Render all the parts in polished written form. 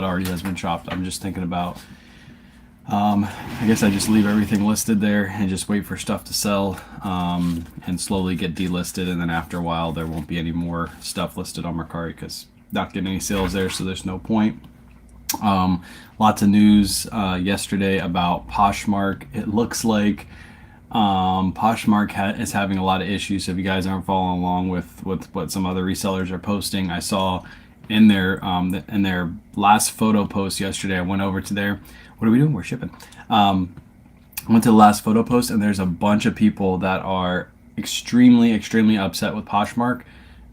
it already has been shopped. I'm just thinking about, I guess I just leave everything listed there and just wait for stuff to sell, and slowly get delisted. And then after a while, there won't be any more stuff listed on Mercari because not getting any sales there, so there's no point. Lots of news yesterday about Poshmark. It looks like Poshmark is having a lot of issues. So if you guys aren't following along with what some other resellers are posting, I saw in their last photo post yesterday. I went over to their, what are we doing? We're shipping. I went to the last photo post, and there's a bunch of people that are extremely upset with Poshmark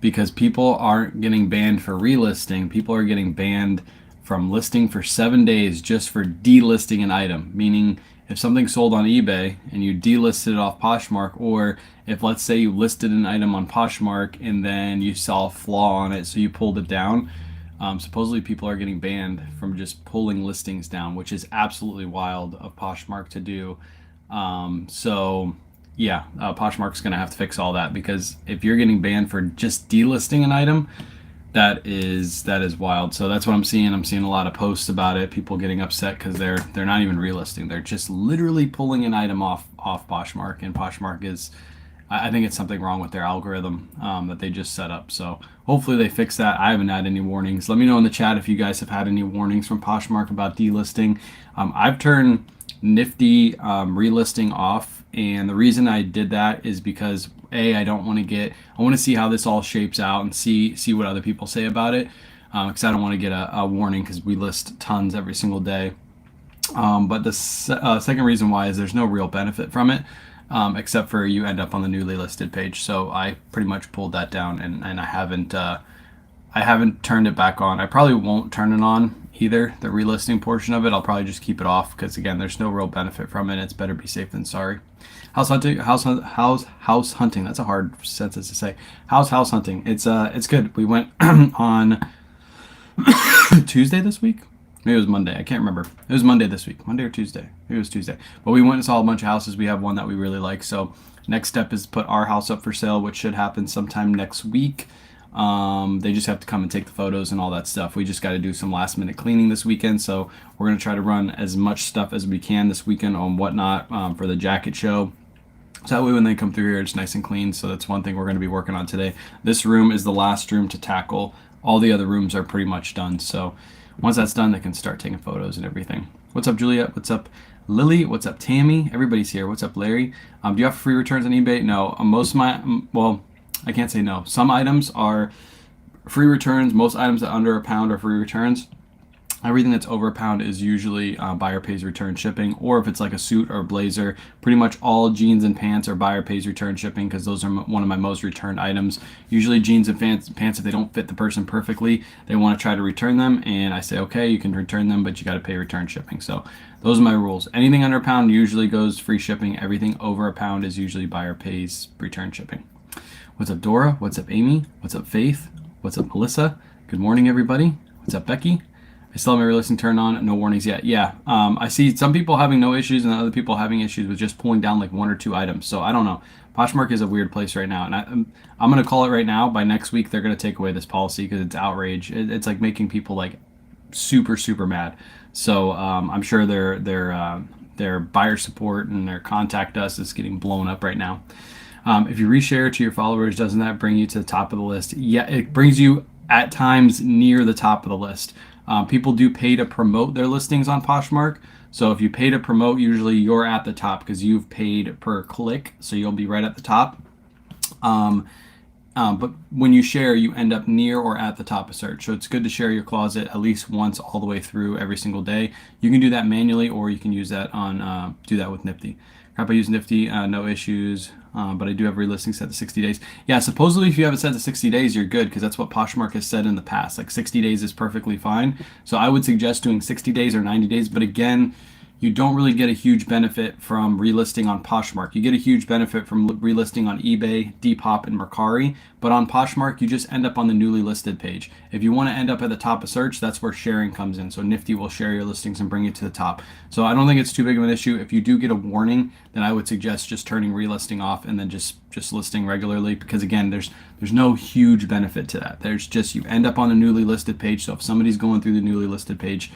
because people aren't getting banned for relisting. People are getting banned from listing for 7 days just for delisting an item, meaning if something sold on eBay and you delisted it off Poshmark, or if let's say you listed an item on Poshmark and then you saw a flaw on it, so you pulled it down, supposedly people are getting banned from just pulling listings down, which is absolutely wild of Poshmark to do. So yeah, Poshmark's going to have to fix all that, because if you're getting banned for just delisting an item, that is wild. So that's what I'm seeing. I'm seeing a lot of posts about it. People getting upset because they're not even relisting. They're just literally pulling an item off Poshmark, and Poshmark is, I think it's something wrong with their algorithm that they just set up. So hopefully they fix that. I haven't had any warnings. Let me know in the chat if you guys have had any warnings from Poshmark about delisting. I've turned Nifty relisting off, and the reason I did that is because I want to see how this all shapes out and see what other people say about it, because I don't want to get a warning, because we list tons every single day. But the second reason why is there's no real benefit from it, except for you end up on the newly listed page. So I pretty much pulled that down, and I haven't turned it back on. I probably won't turn it on either, the relisting portion of it. I'll probably just keep it off, because again, there's no real benefit from it. It's better be safe than sorry. House hunting. That's a hard sentence to say. House hunting. It's good. We went on Tuesday this week. Maybe it was Monday. I can't remember. It was Monday this week. Monday or Tuesday. Maybe it was Tuesday. But we went and saw a bunch of houses. We have one that we really like. So next step is to put our house up for sale, which should happen sometime next week. They just have to come and take the photos and all that stuff. We just got to do some last minute cleaning this weekend, so we're going to try to run as much stuff as we can this weekend on Whatnot for the jacket show, so that way when they come through here it's nice and clean. So that's one thing we're going to be working on today. This room is the last room to tackle. All the other rooms are pretty much done, so once that's done they can start taking photos and everything. What's up, Juliet? What's up, Lily? What's up, Tammy? Everybody's here. What's up, Larry? Do you have free returns on eBay? No. Most of my I can't say no. Some items are free returns. Most items that are under £1 are free returns. Everything that's over £1 is usually buyer pays return shipping, or if it's like a suit or a blazer, pretty much all jeans and pants are buyer pays return shipping, because those are one of my most returned items. Usually jeans and pants, if they don't fit the person perfectly, they want to try to return them, and I say, okay, you can return them, but you got to pay return shipping. So those are my rules. Anything under £1 usually goes free shipping. Everything over £1 is usually buyer pays return shipping. What's up, Dora? What's up, Amy? What's up, Faith? What's up, Melissa? Good morning, everybody. What's up, Becky? I still have my relisting turned on. No warnings yet. Yeah, I see some people having no issues and other people having issues with just pulling down like 1 or 2 items. So I don't know. Poshmark is a weird place right now, and I'm going to call it right now. By next week, they're going to take away this policy because it's outrage. It's like making people like super mad. So I'm sure their buyer support and their contact us is getting blown up right now. If you reshare to your followers, doesn't that bring you to the top of the list? Yeah, it brings you at times near the top of the list. People do pay to promote their listings on Poshmark. So if you pay to promote, usually you're at the top because you've paid per click. So you'll be right at the top. But when you share, you end up near or at the top of search. So it's good to share your closet at least once all the way through every single day. You can do that manually, or you can use that on do that with Nifty. Crap, I use Nifty, no issues. But I do have relisting set to 60 days. Yeah, supposedly if you have it set to 60 days, you're good, because that's what Poshmark has said in the past. Like 60 days is perfectly fine. So I would suggest doing 60 days or 90 days. But again, you don't really get a huge benefit from relisting on Poshmark. You get a huge benefit from relisting on eBay, Depop, and Mercari, but on Poshmark, you just end up on the newly listed page. If you want to end up at the top of search, that's where sharing comes in. So Nifty will share your listings and bring it to the top. So I don't think it's too big of an issue. If you do get a warning, then I would suggest just turning relisting off and then just listing regularly, because again, there's no huge benefit to that. There's just, you end up on a newly listed page. So if somebody's going through the newly listed page,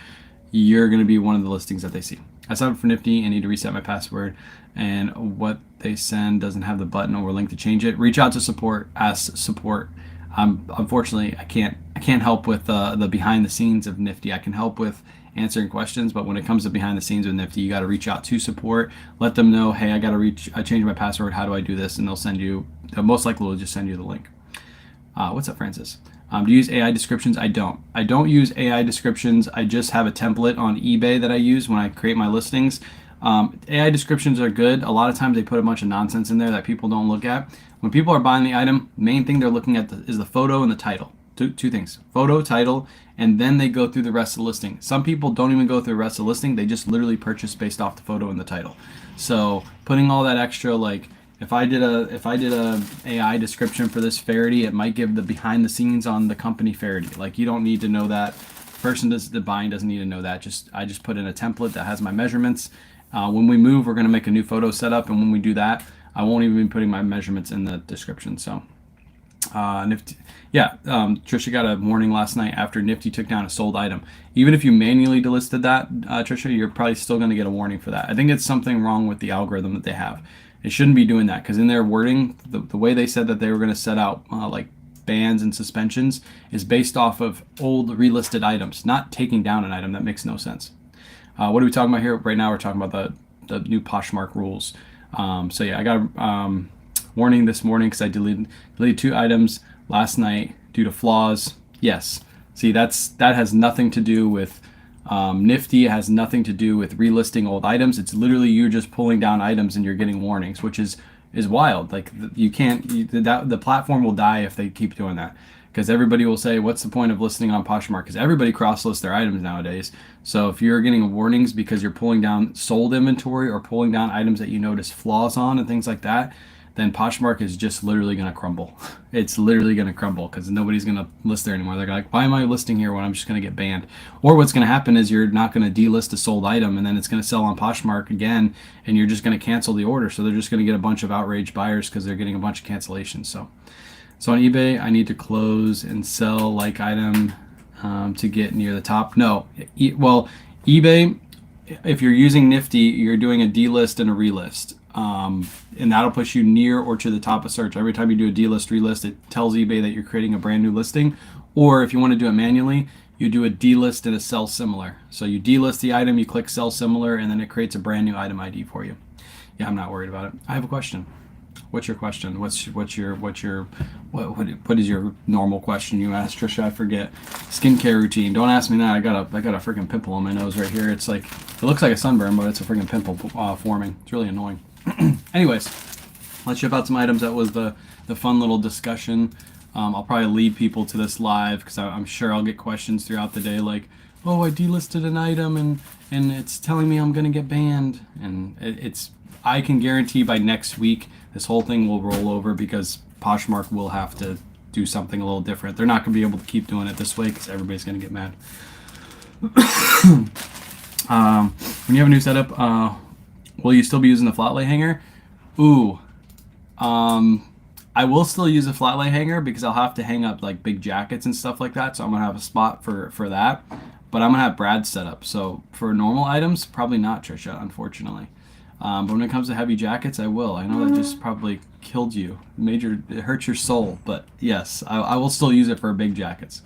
you're going to be one of the listings that they see. I signed up for Nifty and need to reset my password, and what they send doesn't have the button or link to change it. Reach out to support, ask support. Unfortunately, I can't help with the behind the scenes of Nifty. I can help with answering questions, but when it comes to behind the scenes with Nifty, you got to reach out to support, let them know, hey, I changed my password, how do I do this? And they'll most likely will just send you the link. What's up, Francis? Do you use AI descriptions? I don't use AI descriptions. I just have a template on eBay that I use when I create my listings. AI descriptions are good. A lot of times they put a bunch of nonsense in there that people don't look at. When people are buying the item, main thing they're looking at is the photo and the title. Two things: photo, title, and then they go through the rest of the listing. Some people don't even go through the rest of the listing. They just literally purchase based off the photo and the title. So putting all that extra, like, if I did a AI description for this Faraday, it might give the behind the scenes on the company Faraday. Like, you don't need to know that. The buying doesn't need to know that. I just put in a template that has my measurements. When we move, we're going to make a new photo setup, and when we do that, I won't even be putting my measurements in the description. So, Nifty, yeah, Trisha got a warning last night after Nifty took down a sold item. Even if you manually delisted that, Trisha, you're probably still going to get a warning for that. I think it's something wrong with the algorithm that they have. It shouldn't be doing that, because in their wording, the way they said that they were going to set out like bans and suspensions is based off of old relisted items, not taking down an item. That makes no sense. What are we talking about here? Right now we're talking about the new Poshmark rules. So yeah, I got a warning this morning because I deleted 2 items last night due to flaws. Yes. See, that has nothing to do with Nifty. It has nothing to do with relisting old items. It's literally you're just pulling down items and you're getting warnings, which is wild. Like, you can't, the platform will die if they keep doing that, because everybody will say, what's the point of listing on Poshmark? Because everybody cross-lists their items nowadays. So if you're getting warnings because you're pulling down sold inventory or pulling down items that you notice flaws on and things like that, then Poshmark is just literally going to crumble. It's literally going to crumble because nobody's going to list there anymore. They're like, why am I listing here when I'm just going to get banned? Or what's going to happen is you're not going to delist a sold item, and then it's going to sell on Poshmark again, and you're just going to cancel the order. So they're just going to get a bunch of outraged buyers because they're getting a bunch of cancellations. So on eBay, I need to close and sell like item to get near the top. No, well, eBay, if you're using Nifty, you're doing a delist and a relist. And that'll push you near or to the top of search. Every time you do a delist, relist, it tells eBay that you're creating a brand new listing. Or if you want to do it manually, you do a delist and a sell similar. So you delist the item, you click sell similar, and then it creates a brand new item ID for you. Yeah, I'm not worried about it. I have a question. What's your question? What is your normal question you asked, Trisha? I forget. Skincare routine. Don't ask me that. I got a freaking pimple on my nose right here. It's like, it looks like a sunburn, but it's a freaking pimple forming. It's really annoying. Anyways, let's ship out some items. That was the fun little discussion. I'll probably lead people to this live because I'm sure I'll get questions throughout the day like, oh, I delisted an item and it's telling me I'm gonna get banned, and I can guarantee by next week this whole thing will roll over because Poshmark will have to do something a little different. They're not going to be able to keep doing it this way because everybody's going to get mad. When you have a new setup, will you still be using the flat lay hanger? Ooh. I will still use a flat lay hanger because I'll have to hang up like big jackets and stuff like that. So I'm going to have a spot for that. But I'm going to have Brad's setup. So for normal items, probably not, Trisha, unfortunately. But when it comes to heavy jackets, I will. I know that just probably killed you. It hurts your soul. But yes, I will still use it for big jackets.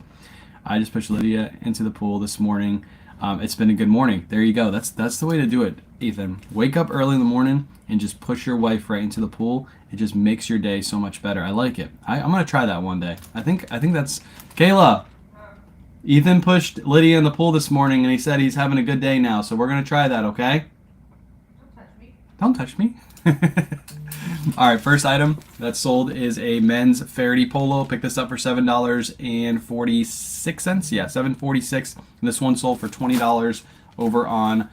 I just pushed Lydia into the pool this morning. It's been a good morning. There you go. That's the way to do it, Ethan. Wake up early in the morning and just push your wife right into the pool. It just makes your day so much better. I like it. I'm going to try that one day. I think that's... Kayla! Ethan pushed Lydia in the pool this morning and he said he's having a good day now. So we're going to try that, okay? Don't touch me. All right, first item that's sold is a men's Faraday polo. Picked this up for $7.46. Yeah, $7.46. This one sold for $20 over on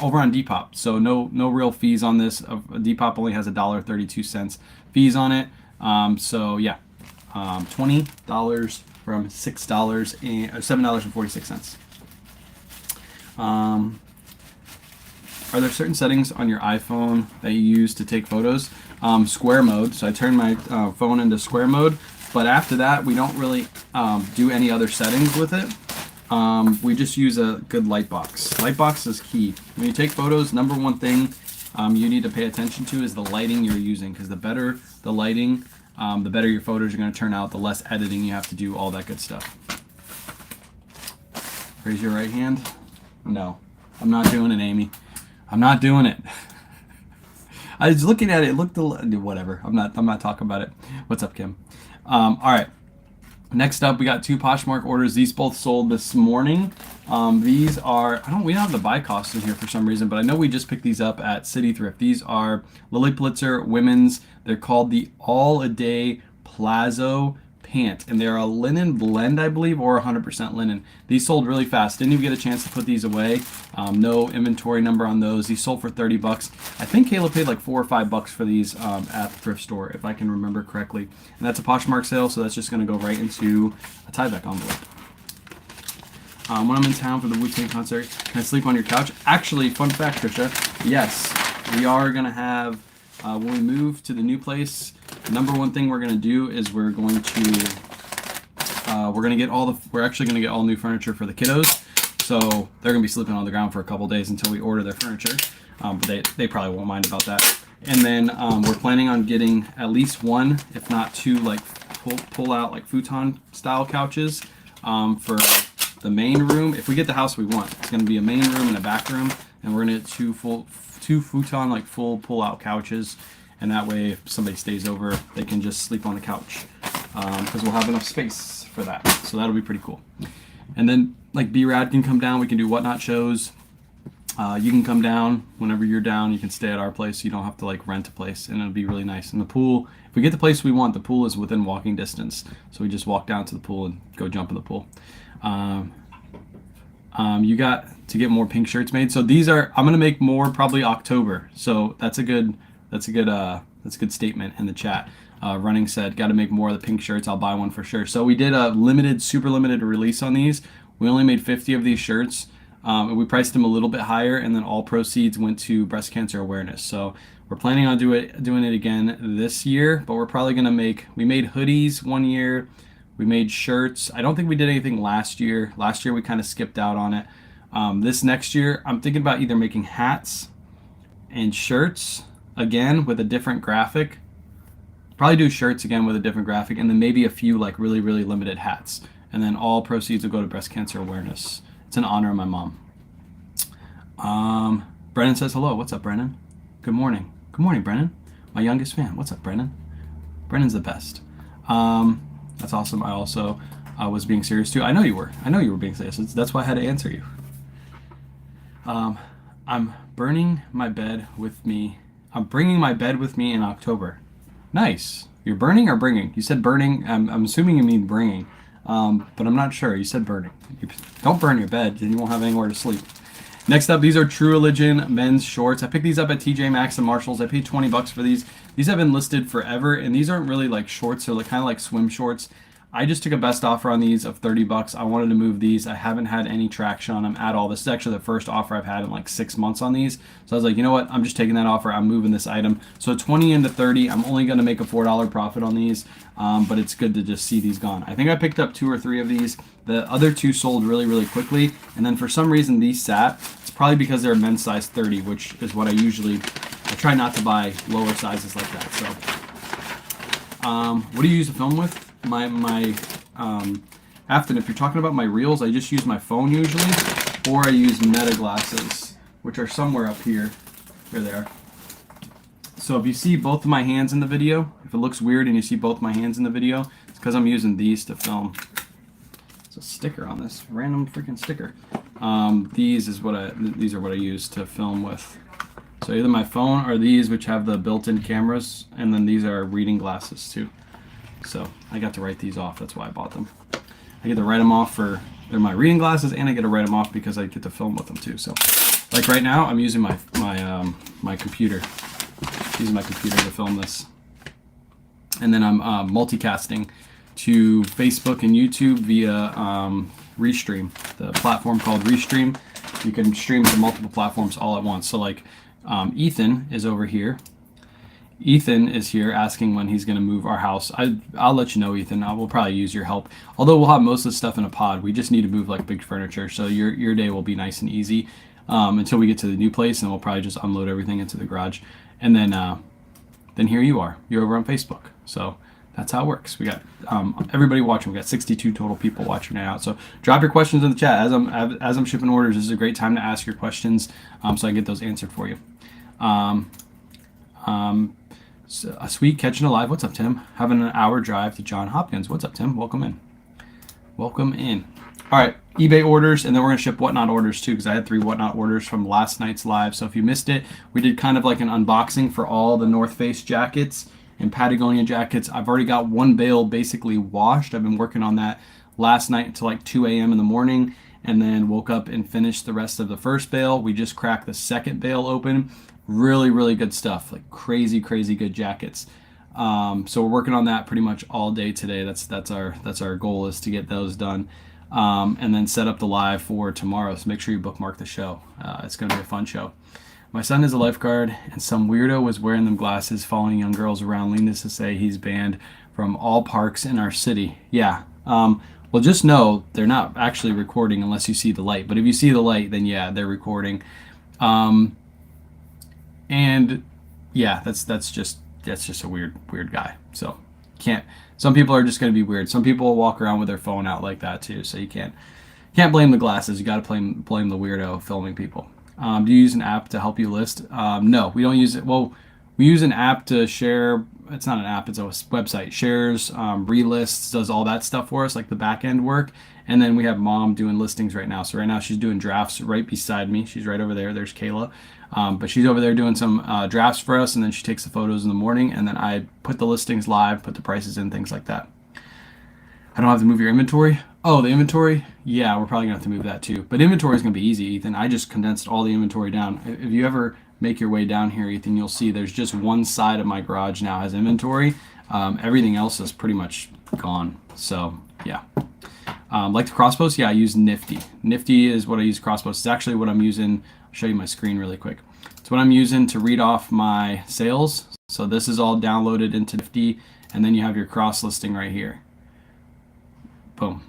over on Depop. So no real fees on this. Depop only has $1.32 fees on it. So yeah, $20 from $6 and $7.46. Are there certain settings on your iPhone that you use to take photos? Square mode. So I turn my phone into square mode. But after that, we don't really do any other settings with it. We just use a good light box. Light box is key. When you take photos, number one thing you need to pay attention to is the lighting you're using, because the better the lighting, the better your photos are going to turn out, the less editing you have to do, all that good stuff. Raise your right hand. No, I'm not doing it, Amy. I'm not doing it. I was looking at it. It looked whatever. I'm not talking about it. What's up, Kim? All right. Next up, we got 2 Poshmark orders. These both sold this morning. These are, we don't have the buy cost in here for some reason, but I know we just picked these up at City Thrift. These are Lily Pulitzer women's. They're called the All A Day Plazo pant, and they're a linen blend, I believe, or 100% linen. These sold really fast. Didn't even get a chance to put these away. No inventory number on those. These sold for $30. I think Kayla paid like $4 or $5 for these at the thrift store, if I can remember correctly. And that's a Poshmark sale, so that's just going to go right into a Tyvek envelope. When I'm in town for the Wu-Tang concert, can I sleep on your couch? Actually, fun fact, Trisha, yes, we are going to have, when we move to the new place, the number one thing we're going to do is we're actually going to get all new furniture for the kiddos. So they're going to be sleeping on the ground for a couple days until we order their furniture. But they probably won't mind about that. And then we're planning on getting at least 1, if not 2, like pull out like futon style couches for the main room. If we get the house we want, it's going to be a main room and a back room, and we're going to get 2 futon like full pull out couches. And that way, if somebody stays over, they can just sleep on the couch because we'll have enough space for that. So that'll be pretty cool. And then, like, B-Rad can come down. We can do Whatnot shows. You can come down whenever you're down. You can stay at our place. So you don't have to, like, rent a place. And it'll be really nice. And the pool, if we get the place we want, the pool is within walking distance. So we just walk down to the pool and go jump in the pool. You got to get more pink shirts made. So these are, I'm going to make more probably October. So that's a good statement in the chat. Running said, got to make more of the pink shirts. I'll buy one for sure. So we did a super limited release on these. We only made 50 of these shirts. And we priced them a little bit higher, and then all proceeds went to breast cancer awareness. So we're planning on doing it again this year, but we're probably going to we made hoodies one year. We made shirts. I don't think we did anything last year. Last year we kind of skipped out on it. This next year, I'm thinking about either making hats and shirts again with a different graphic. Probably do shirts again with a different graphic, and then maybe a few like really limited hats. And then all proceeds will go to breast cancer awareness. It's an honor of my mom. Brennan says hello. What's up, Brennan? Good morning. Good morning, Brennan. My youngest fan. What's up, Brennan? Brennan's the best. That's awesome. I also was being serious too. I know you were. I know you were being serious. That's why I had to answer you. I'm bringing my bed with me in October. Nice. You're burning or bringing? You said burning. I'm assuming you mean bringing, but I'm not sure. You said burning. Don't burn your bed, then you won't have anywhere to sleep. Next up, these are True Religion men's shorts. I picked these up at TJ Maxx and Marshalls. I paid $20 for these. These have been listed forever, and these aren't really like shorts. They're like, kind of like swim shorts. I just took a best offer on these of $30. I wanted to move these. I haven't had any traction on them at all. This is actually the first offer I've had in like 6 months on these. So I was like, you know what? I'm just taking that offer. I'm moving this item. So 20 into 30. I'm only going to make a $4 profit on these, but it's good to just see these gone. I think I picked up 2 or 3 of these. The other 2 sold really quickly, and then for some reason these sat. It's probably because they're men's size 30, which is what I try not to buy lower sizes like that. So, what do you use to film with? Afton, if you're talking about my reels, I just use my phone usually, or I use Meta glasses, which are somewhere up here. Here they are. So if you see both of my hands in the video, if it looks weird and you see both my hands in the video, it's because I'm using these to film. There's a sticker on this, random freaking sticker. These are what I use to film with. So either my phone or these, which have the built-in cameras, and then these are reading glasses too. So I got to write these off. That's why I bought them. I get to write them off they're my reading glasses, and I get to write them off because I get to film with them too. So Like right now, I'm using my computer. Using my computer to film this, and then I'm multicasting to Facebook and YouTube via Restream, the platform called Restream. You can stream to multiple platforms all at once. So like Ethan is over here. Ethan is here asking when he's going to move our house. I'll let you know, Ethan. I will probably use your help. Although we'll have most of the stuff in a pod. We just need to move like big furniture. So your day will be nice and easy until we get to the new place, and we'll probably just unload everything into the garage. And then here you are. You're over on Facebook. So that's how it works. We got everybody watching. We got 62 total people watching now. So drop your questions in the chat as I'm shipping orders. This is a great time to ask your questions so I can get those answered for you. So a sweet catching alive. What's up, Tim? Having an hour drive to John Hopkins. What's up, Tim? Welcome in. Welcome in. All right, eBay orders, and then we're going to ship Whatnot orders too, because I had 3 Whatnot orders from last night's live. So if you missed it, we did kind of like an unboxing for all the North Face jackets and Patagonia jackets. I've already got one bale basically washed. I've been working on that last night until like 2 a.m. in the morning, and then woke up and finished the rest of the first bale. We just cracked the second bale open. Really, really good stuff, like crazy good jackets. So we're working on that pretty much all day today. That's our goal, is to get those done, and then set up the live for tomorrow. So make sure you bookmark the show. It's going to be a fun show. My son is a lifeguard, and some weirdo was wearing them glasses, following young girls around. Needless to say, he's banned from all parks in our city. Yeah. Well, just know they're not actually recording unless you see the light. But if you see the light, then yeah, they're recording. And yeah, that's just a weird guy. So some people are just going to be weird. Some people will walk around with their phone out like that too. So you can't blame the glasses. You got to blame the weirdo filming people. Do you use an app to help you list? No, we don't use it. Well, we use an app to share. It's not an app, it's a website. Shares, relists, does all that stuff for us, like the back end work. And then we have Mom doing listings right now. So right now she's doing drafts right beside me. She's right over there. There's Kayla. But she's over there doing some drafts for us, and then she takes the photos in the morning, and then I put the listings live, put the prices in, things like that. I don't have to move your inventory. Oh, the inventory? Yeah, we're probably going to have to move that too. But inventory is going to be easy, Ethan. I just condensed all the inventory down. If you ever make your way down here, Ethan, you'll see there's just one side of my garage now has inventory. Everything else is pretty much gone. So, yeah. Like the crossbows? Yeah, I use Nifty. Nifty is what I use crossbows. It's actually what I'm using. I'll show you my screen really quick. It's what I'm using to read off my sales. So this is all downloaded into Nifty, and then you have your cross listing right here. Boom.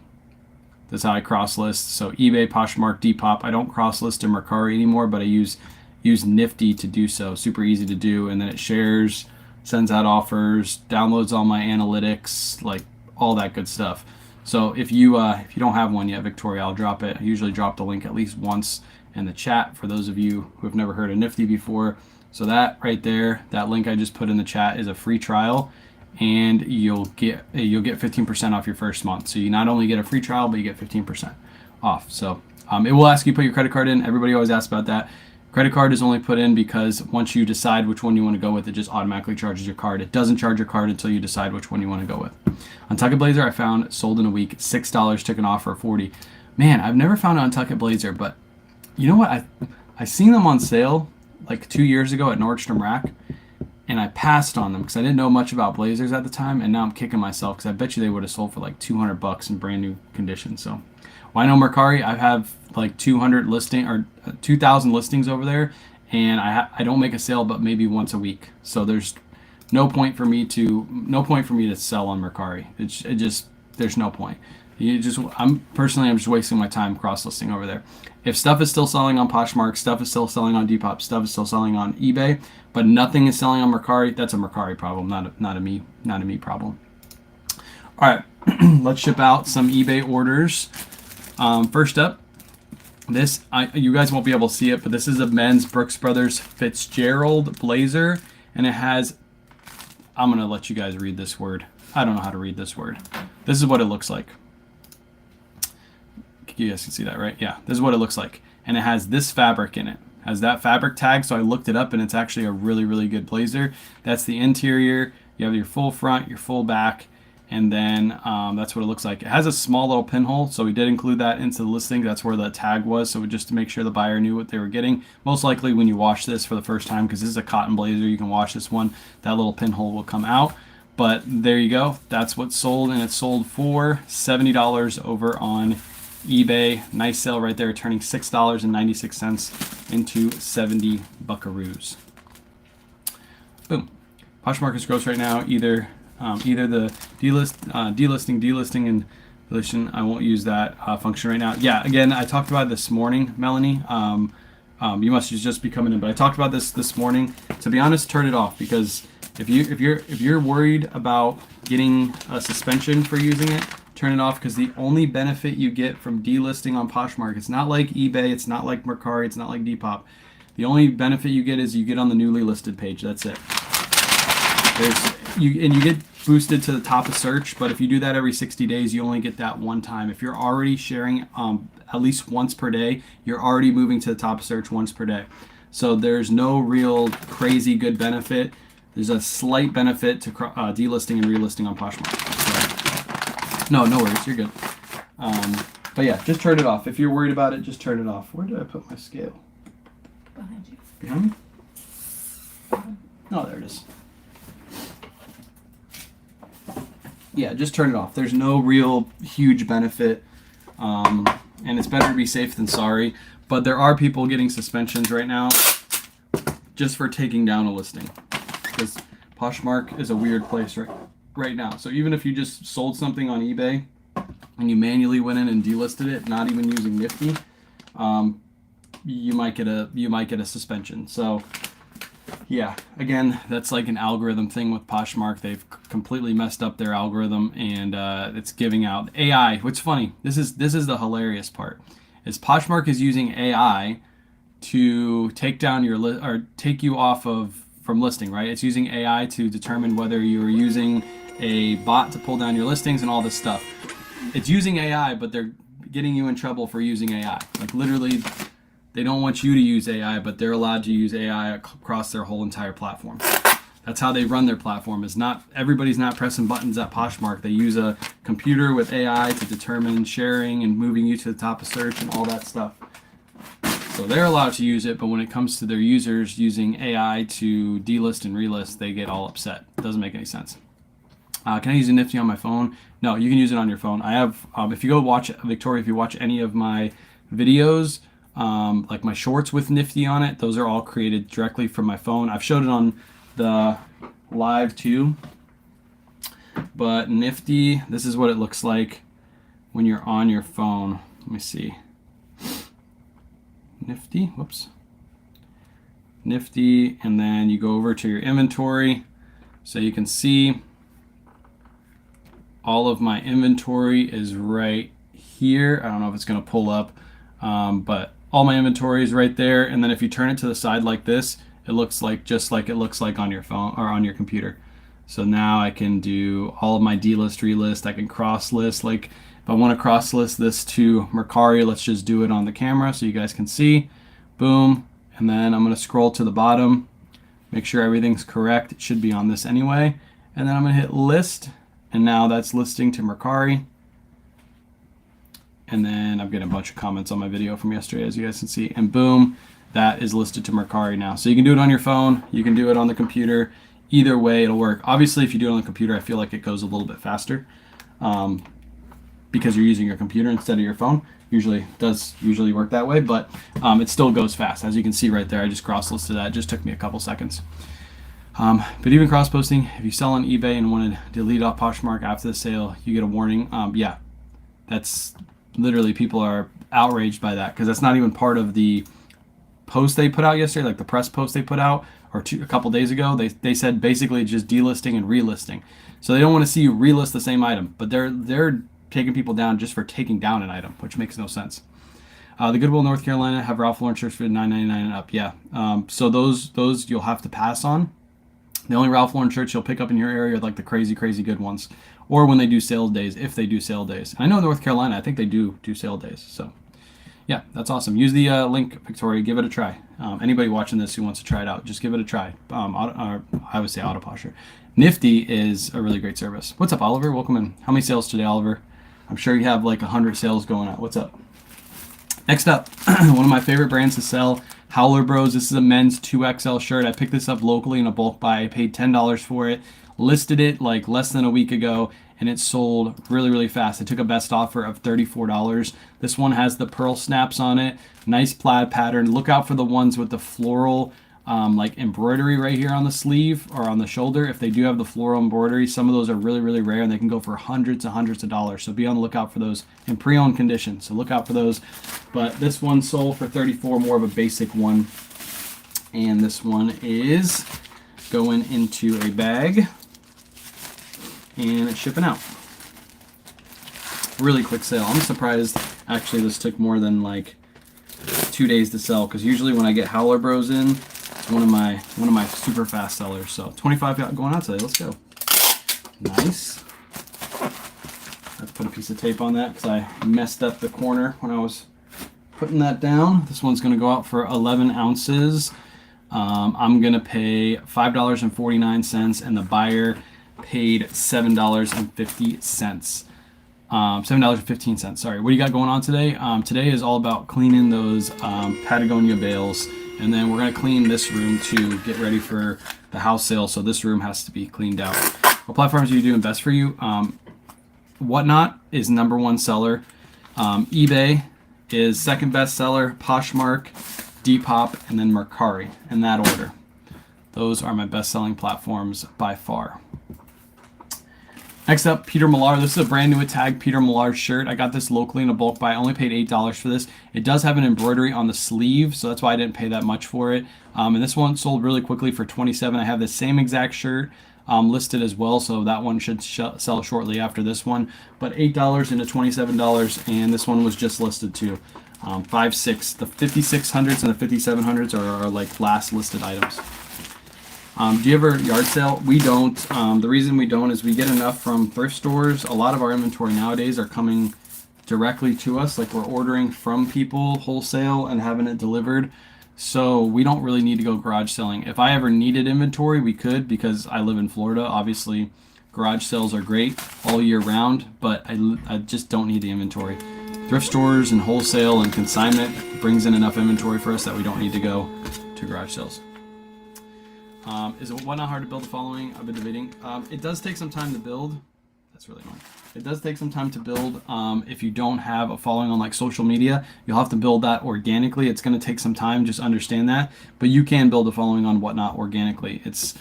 That's how I cross list. So eBay, Poshmark, Depop. I don't cross list in Mercari anymore, but I use Nifty to do so. Super easy to do, and then it shares, sends out offers, downloads all my analytics, like all that good stuff. So if you don't have one yet, Victoria, I'll drop it. I usually drop the link at least once in the chat for those of you who have never heard of Nifty before. So that right there, that link I just put in the chat is a free trial, and you'll get 15% off your first month. So you not only get a free trial, but you get 15% off. So it will ask you to put your credit card in. Everybody always asks about that. Credit card is only put in because once you decide which one you want to go with, it just automatically charges your card. It doesn't charge your card until you decide which one you want to go with. Untucked Blazer I found sold in a week, $6, took an offer of $40. Man, I've never found an Untucked Blazer, but you know what? I seen them on sale like 2 years ago at Nordstrom Rack, and I passed on them because I didn't know much about Blazers at the time, and now I'm kicking myself because I bet you they would have sold for like $200 in brand new condition. So why no Mercari? I have like 200 listing or 2,000 listings over there, and I don't make a sale but maybe once a week. So there's no point for me to sell on Mercari. It just there's no point. I'm just wasting my time cross listing over there. If stuff is still selling on Poshmark, stuff is still selling on Depop, stuff is still selling on eBay, but nothing is selling on Mercari, that's a Mercari problem, not a me problem. All right, let's ship out some eBay orders. First up, you guys won't be able to see it, but this is a men's Brooks Brothers Fitzgerald blazer, and it has, I'm going to let you guys read this word. I don't know how to read this word. This is what it looks like. You guys can see that, right? Yeah, this is what it looks like. And it has this fabric in it. It has that fabric tag, so I looked it up, and it's actually a really, really good blazer. That's the interior. You have your full front, your full back, And then that's what it looks like. It has a small little pinhole, so we did include that into the listing. That's where the tag was, so just to make sure the buyer knew what they were getting. Most likely when you wash this for the first time, because this is a cotton blazer, you can wash this one, that little pinhole will come out. But there you go. That's what's sold, and it's sold for $70 over on eBay. Nice sale right there, turning $6.96 into 70 buckaroos. Boom. Poshmark is gross right now. Either the delisting, and deletion. I won't use that function right now. Yeah, again, I talked about it this morning, Melanie. You must just be coming in, but I talked about this morning. To be honest, turn it off, because if you're worried about getting a suspension for using it, turn it off, because the only benefit you get from delisting on Poshmark, it's not like eBay, it's not like Mercari, it's not like Depop. The only benefit you get is you get on the newly listed page. That's it. You get boosted to the top of search, but if you do that every 60 days, you only get that one time. If you're already sharing at least once per day, you're already moving to the top of search once per day. So there's no real crazy good benefit. There's a slight benefit to delisting and relisting on Poshmark. So, no worries, you're good. But yeah, just turn it off. If you're worried about it, just turn it off. Where did I put my scale? Behind you. Behind me? Oh, there it is. Yeah, just turn it off. There's no real huge benefit, and it's better to be safe than sorry. But there are people getting suspensions right now just for taking down a listing, because Poshmark is a weird place right now. So even if you just sold something on eBay and you manually went in and delisted it, not even using Nifty, you might get a suspension. So yeah, again, that's like an algorithm thing with Poshmark. They've completely messed up their algorithm, and it's giving out AI. What's funny, this is the hilarious part, is Poshmark is using AI to take down your or take you off from listing, right? It's using AI to determine whether you're using a bot to pull down your listings and all this stuff. It's using AI, but they're getting you in trouble for using AI. Like literally, they don't want you to use AI, but they're allowed to use AI across their whole entire platform. That's how they run their platform. Is not everybody's not pressing buttons at Poshmark. They use a computer with AI to determine sharing and moving you to the top of search and all that stuff. So they're allowed to use it, but when it comes to their users using AI to delist and relist, they get all upset. It doesn't make any sense. Can I use a Nifty on my phone? No, you can use it on your phone. I have, if you go watch, Victoria, if you watch any of my videos, like my shorts with Nifty on it, those are all created directly from my phone. I've showed it on the live too, but Nifty, this is what it looks like when you're on your phone. Let me see. Nifty, whoops. Nifty, and then you go over to your inventory, so you can see all of my inventory is right here. I don't know if it's going to pull up, but all my inventory is right there. And then if you turn it to the side like this, it looks like just like it looks like on your phone or on your computer. So now I can do all of my delist, relist. I can cross list. Like if I want to cross list this to Mercari, let's just do it on the camera so you guys can see. Boom. And then I'm going to scroll to the bottom, make sure everything's correct. It should be on this anyway. And then I'm going to hit list. And now that's listing to Mercari. And then I'm getting a bunch of comments on my video from yesterday, as you guys can see. And boom, that is listed to Mercari now. So you can do it on your phone. You can do it on the computer. Either way, it'll work. Obviously, if you do it on the computer, I feel like it goes a little bit faster because you're using your computer instead of your phone. Does usually work that way, but it still goes fast. As you can see right there, I just cross-listed that. It just took me a couple seconds. But even cross-posting, if you sell on eBay and want to delete off Poshmark after the sale, you get a warning. Yeah, that's literally, people are outraged by that, because that's not even part of the post they put out yesterday, like the press post they put out, or a couple days ago. They said basically just delisting and relisting. So they don't want to see you relist the same item, but they're taking people down just for taking down an item, which makes no sense. The Goodwill, North Carolina have Ralph Lauren shirts for $9.99 and up. Yeah, so those you'll have to pass on. The only Ralph Lauren shirts you'll pick up in your area are like the crazy good ones, or when they do sale days, if they do sale days. I know North Carolina, I think they do sale days. So Yeah, that's awesome. Use the link, Victoria. Give it a try. Anybody watching this who wants to try it out, just give it a try. I would say auto posture. Nifty is a really great service. What's up, Oliver? Welcome in. How many sales today, Oliver? I'm sure you have like 100 sales going on. What's up? Next up, one of my favorite brands to sell, Howler Bros. This is a men's 2XL shirt. I picked this up locally in a bulk buy. I paid $10 for it. Listed it like less than a week ago, and it sold really, really fast. I took a best offer of $34. This one has the pearl snaps on it. Nice plaid pattern. Look out for the ones with the floral like embroidery right here on the sleeve or on the shoulder. If they do have the floral embroidery, some of those are really, really rare, and they can go for hundreds and hundreds of dollars. So be on the lookout for those in pre-owned condition. So look out for those. But this one sold for $34, more of a basic one. And this one is going into a bag, and it's shipping out. Really quick sale. I'm surprised actually this took more than like 2 days to sell, because usually when I get Howler Bros in, it's one of my super fast sellers. So 25 going out today. Let's go. Nice. I put a piece of tape on that because I messed up the corner when I was putting that down. This one's going to go out for 11 ounces. I'm going to pay $5.49, and the buyer paid $7.50. $7.15. Sorry. What do you got going on today? Today is all about cleaning those Patagonia bales, and then we're going to clean this room to get ready for the house sale. So this room has to be cleaned out. What platforms are you doing best for you? Whatnot is #1 seller. eBay is second best seller. Poshmark, Depop, and then Mercari in that order. Those are my best selling platforms by far. Next up, Peter Millar. This is a brand new tag Peter Millar shirt. I got this locally in a bulk buy. I only paid $8 for this. It does have an embroidery on the sleeve, so that's why I didn't pay that much for it. And this one sold really quickly for $27. I have the same exact shirt listed as well, so that one should sell shortly after this one. But $8 into $27, and this one was just listed too. 5.6. The 5600s and the 5700s are like last listed items. Do you ever yard sale? We don't. The reason we don't is we get enough from thrift stores. A lot of our inventory nowadays are coming directly to us, like we're ordering from people wholesale and having it delivered. So we don't really need to go garage selling. If I ever needed inventory, we could, because I live in Florida. Obviously, garage sales are great all year round, but I just don't need the inventory. Thrift stores and wholesale and consignment brings in enough inventory for us that we don't need to go to garage sales. Is it Whatnot hard to build a following? I've been debating. It does take some time to build. That's really annoying. It does take some time to build. If you don't have a following on like social media, you'll have to build that organically. It's going to take some time. Just understand that. But you can build a following on Whatnot organically. It's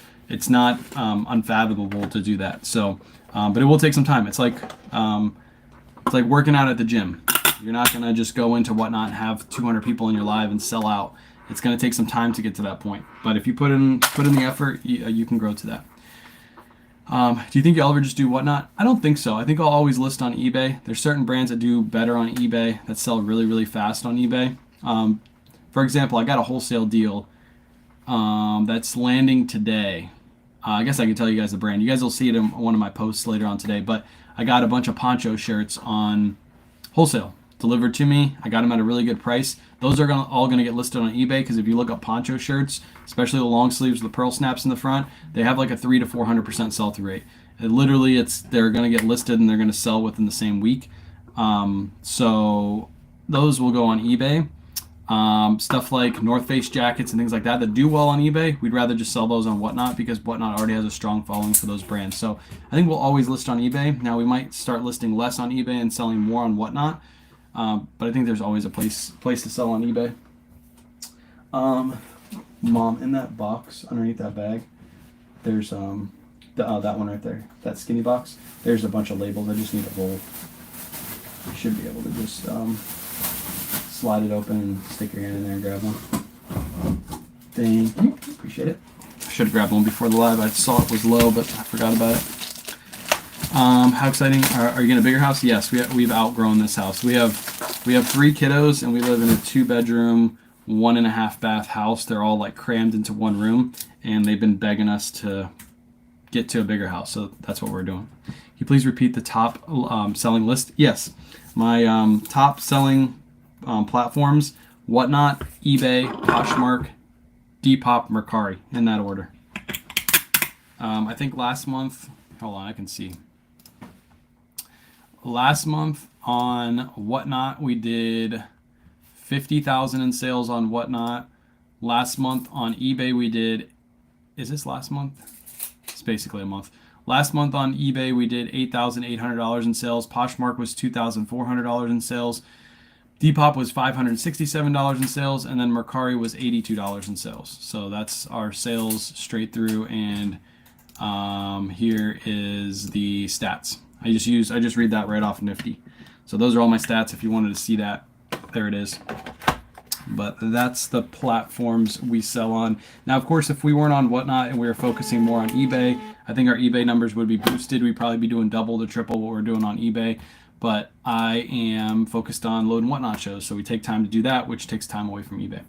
not unfathomable to do that. So, but it will take some time. It's like working out at the gym. You're not going to just go into Whatnot and have 200 people in your live and sell out. It's going to take some time to get to that point. But if you put in the effort, you can grow to that. Do you think you'll ever just do Whatnot? I don't think so. I think I'll always list on eBay. There's certain brands that do better on eBay, that sell really, really fast on eBay. For example, I got a wholesale deal that's landing today. I guess I can tell you guys the brand. You guys will see it in one of my posts later on today. But I got a bunch of poncho shirts on wholesale delivered to me. I got them at a really good price. Those are all going to get listed on eBay, because if you look up poncho shirts, especially the long sleeves with the pearl snaps in the front, they have like a 300 to 400% sell-through rate. Literally, they're going to get listed and they're going to sell within the same week. So those will go on eBay. Stuff like North Face jackets and things like that do well on eBay, we'd rather just sell those on Whatnot, because Whatnot already has a strong following for those brands. So I think we'll always list on eBay. Now we might start listing less on eBay and selling more on Whatnot. But I think there's always a place to sell on eBay. Mom, in that box underneath that bag, there's that one right there, that skinny box. There's a bunch of labels. I just need a roll. You should be able to just slide it open and stick your hand in there and grab one. Thank you. Appreciate it. I should have grabbed one before the live. I saw it was low, but I forgot about it. How exciting. Are you in a bigger house? Yes, we've outgrown this house. We have 3 kiddos, and we live in a 2-bedroom, 1.5 bath house. They're all like crammed into one room, and they've been begging us to get to a bigger house. So that's what we're doing. Can you please repeat the top selling list? Yes. My top selling platforms: Whatnot, eBay, Poshmark, Depop, Mercari, in that order. I think last month, hold on, I can see. Last month on Whatnot, we did 50,000 in sales on Whatnot. Last month on eBay, we did, is this last month? It's basically a month. Last month on eBay, we did $8,800 in sales. Poshmark was $2,400 in sales. Depop was $567 in sales, and then Mercari was $82 in sales. So that's our sales straight through, and here is the stats. I just read that right off Nifty. So those are all my stats. If you wanted to see that, there it is. But that's the platforms we sell on. Now, of course, if we weren't on Whatnot and we were focusing more on eBay, I think our eBay numbers would be boosted. We'd probably be doing double to triple what we're doing on eBay. But I am focused on load and Whatnot shows, so we take time to do that, which takes time away from eBay.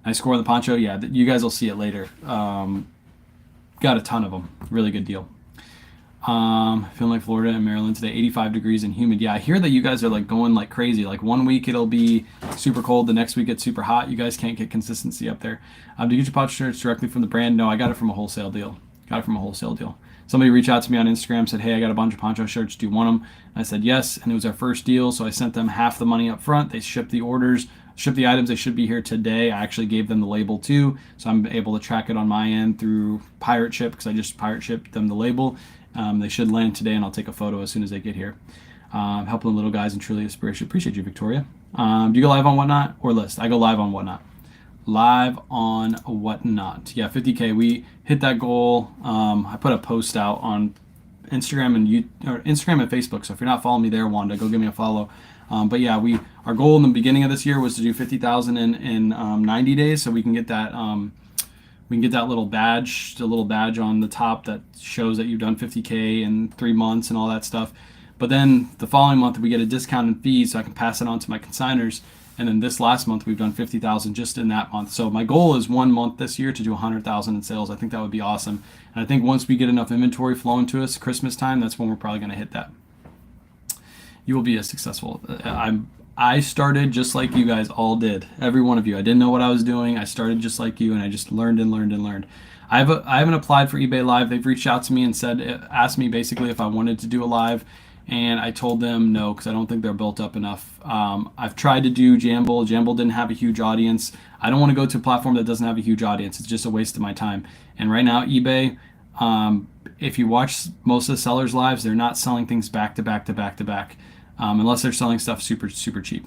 Nice score on the poncho. Yeah, you guys will see it later. Got a ton of them. Really good deal. Feeling like Florida and Maryland today, 85 degrees and humid. Yeah, I hear that you guys are like going like crazy. Like one week it'll be super cold, the next week it's super hot. You guys can't get consistency up there. Do you get your poncho shirts directly from the brand? No, I got it from a wholesale deal. Somebody reached out to me on Instagram, said, hey, I got a bunch of poncho shirts. Do you want them? And I said yes, and it was our first deal, so I sent them half the money up front. They shipped the orders, shipped the items. They should be here today. I actually gave them the label too, so I'm able to track it on my end through Pirate Ship, because I just Pirate shipped them the label. They should land today, and I'll take a photo as soon as they get here. Helping the little guys and truly inspiration. Appreciate you, Victoria. Do you go live on Whatnot or list? I go live on Whatnot. Live on Whatnot. Yeah, 50K. We hit that goal. I put a post out on Instagram and Facebook. So if you're not following me there, Wanda, go give me a follow. But yeah, our goal in the beginning of this year was to do 50,000 in 90 days, so we can get that. We can get that little badge, the little badge on the top that shows that you've done 50K in 3 months and all that stuff. But then the following month we get a discount in fees, so I can pass it on to my consigners. And then this last month we've done 50,000 just in that month. So my goal is 1 month this year to do 100,000 in sales. I think that would be awesome. And I think once we get enough inventory flowing to us Christmas time, that's when we're probably going to hit that. You will be as successful. I started just like you guys all did. Every one of you. I didn't know what I was doing. I started just like you, and I just learned and learned and learned. I haven't applied for eBay Live. They've reached out to me and asked me basically if I wanted to do a live, and I told them no, because I don't think they're built up enough. I've tried to do Jamble. Jamble didn't have a huge audience. I don't want to go to a platform that doesn't have a huge audience. It's just a waste of my time. And right now, eBay, if you watch most of the sellers' lives, they're not selling things back to back to back to back. Unless they're selling stuff super, super cheap.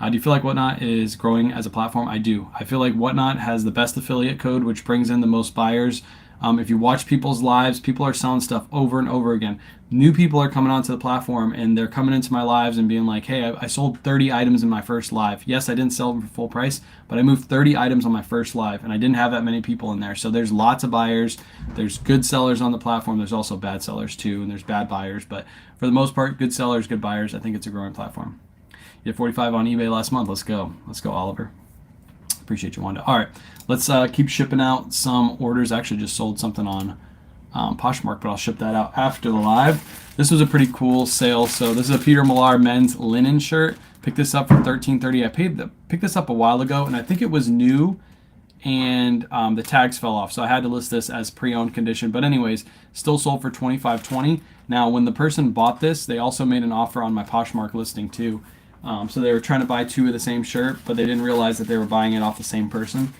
Do you feel like Whatnot is growing as a platform? I do. I feel like Whatnot has the best affiliate code, which brings in the most buyers. If you watch people's lives, people are selling stuff over and over again. New people are coming onto the platform, and they're coming into my lives and being like, hey, I sold 30 items in my first live. Yes, I didn't sell them for full price, but I moved 30 items on my first live, and I didn't have that many people in there. So there's lots of buyers. There's good sellers on the platform. There's also bad sellers too, and there's bad buyers. But for the most part, good sellers, good buyers. I think it's a growing platform. You had 45 on eBay last month. Let's go. Let's go, Oliver. Appreciate you, Wanda. All right, let's keep shipping out some orders. I actually just sold something on Poshmark, but I'll ship that out after the live. This was a pretty cool sale. So this is a Peter Millar men's linen shirt. Picked this up for $13.30. I picked this up a while ago, and I think it was new, and the tags fell off, so I had to list this as pre-owned condition. But anyways, still sold for $25.20. Now, when the person bought this, they also made an offer on my Poshmark listing too. So they were trying to buy 2 of the same shirt, but they didn't realize that they were buying it off the same person.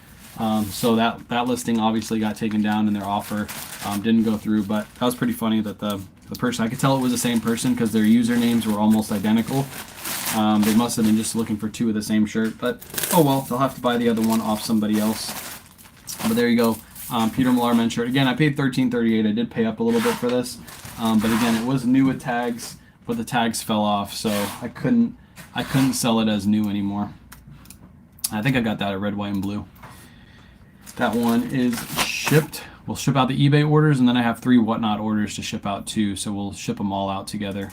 So that listing obviously got taken down, and their offer didn't go through. But that was pretty funny that the person, I could tell it was the same person because their usernames were almost identical. They must have been just looking for 2 of the same shirt, but oh well, they'll have to buy the other one off somebody else. But there you go, Peter Millar men's shirt. Again, I paid $13.38. I did pay up a little bit for this, but again, it was new with tags, but the tags fell off, so I couldn't sell it as new anymore. I think I got that at red, white, and blue. That one is shipped. We'll ship out the eBay orders, and then I have 3 Whatnot orders to ship out too, so we'll ship them all out together.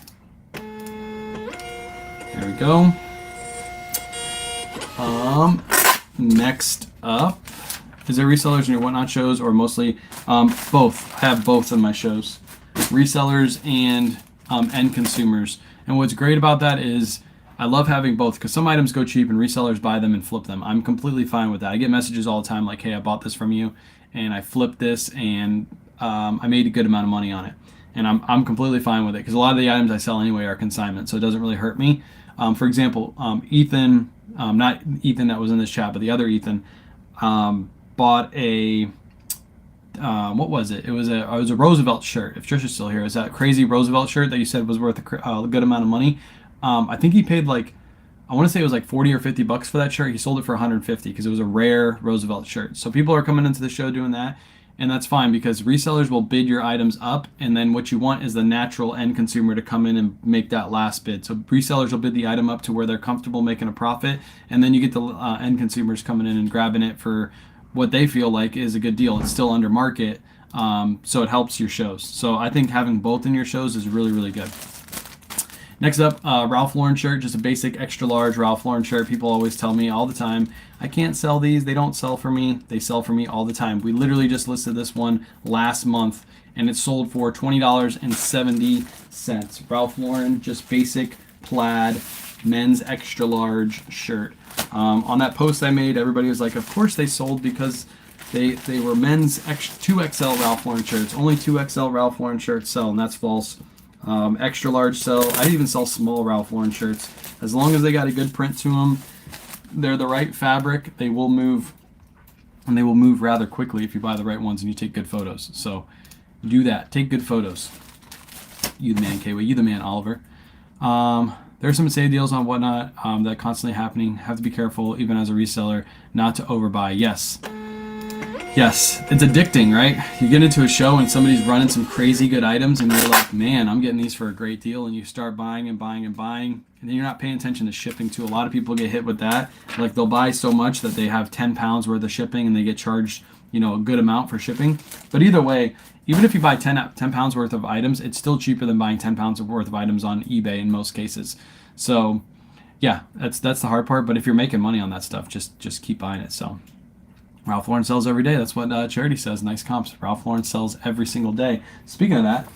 There we go. Next up, is there resellers in your Whatnot shows, or mostly both? I have both in my shows, resellers and end consumers. And what's great about that is I love having both because some items go cheap and resellers buy them and flip them. I'm completely fine with that. I get messages all the time like, "Hey, I bought this from you, and I flipped this, and I made a good amount of money on it," and I'm completely fine with it because a lot of the items I sell anyway are consignment, so it doesn't really hurt me. For example, Ethan, not Ethan that was in this chat, but the other Ethan, bought a what was it? It was a Roosevelt shirt. If Trisha's still here, is that crazy Roosevelt shirt that you said was worth a good amount of money? I think he paid like, I want to say it was like 40 or 50 bucks for that shirt. He sold it for 150 because it was a rare Roosevelt shirt. So people are coming into the show doing that, and that's fine because resellers will bid your items up, and then what you want is the natural end consumer to come in and make that last bid. So resellers will bid the item up to where they're comfortable making a profit, and then you get the end consumers coming in and grabbing it for what they feel like is a good deal. It's still under market, so it helps your shows. So I think having both in your shows is really, really good. Next up, Ralph Lauren shirt, just a basic extra large Ralph Lauren shirt. People always tell me all the time, I can't sell these. They don't sell for me. They sell for me all the time. We literally just listed this one last month, and it sold for $20.70. Ralph Lauren, just basic plaid men's extra large shirt. On that post I made, everybody was like, of course they sold because they were men's 2XL Ralph Lauren shirts. Only 2XL Ralph Lauren shirts sell, and that's false. Extra large sell. I even sell small Ralph Lauren shirts. As long as they got a good print to them, they're the right fabric, they will move, and they will move rather quickly if you buy the right ones and you take good photos. So do that. Take good photos. You the man, K-Way. You the man, Oliver. There's some save deals on whatnot that are constantly happening. Have to be careful, even as a reseller, not to overbuy. Yes. Yes, it's addicting, right? You get into a show and somebody's running some crazy good items and you're like, man, I'm getting these for a great deal, and you start buying and buying and buying, and then you're not paying attention to shipping too. A lot of people get hit with that. Like they'll buy so much that they have 10 pounds worth of shipping and they get charged, a good amount for shipping. But either way, even if you buy 10 pounds worth of items, it's still cheaper than buying 10 pounds worth of items on eBay in most cases. So yeah, that's the hard part. But if you're making money on that stuff, just keep buying it. So Ralph Lauren sells every day. That's what Charity says. Nice comps. Ralph Lauren sells every single day. Speaking of that,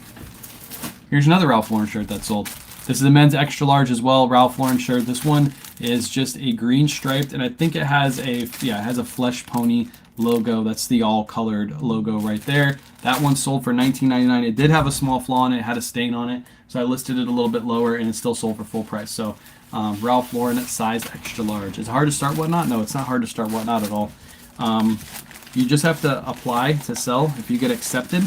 here's another Ralph Lauren shirt that sold. This is a men's extra large as well, Ralph Lauren shirt. This one is just a green striped, and I think it has a flesh pony logo. That's the all colored logo right there. That one sold for $19.99. It did have a small flaw in it. It had a stain on it, so I listed it a little bit lower, and it still sold for full price. So Ralph Lauren size extra large. Is it hard to start Whatnot? No, it's not hard to start Whatnot at all. You just have to apply to sell. If you get accepted,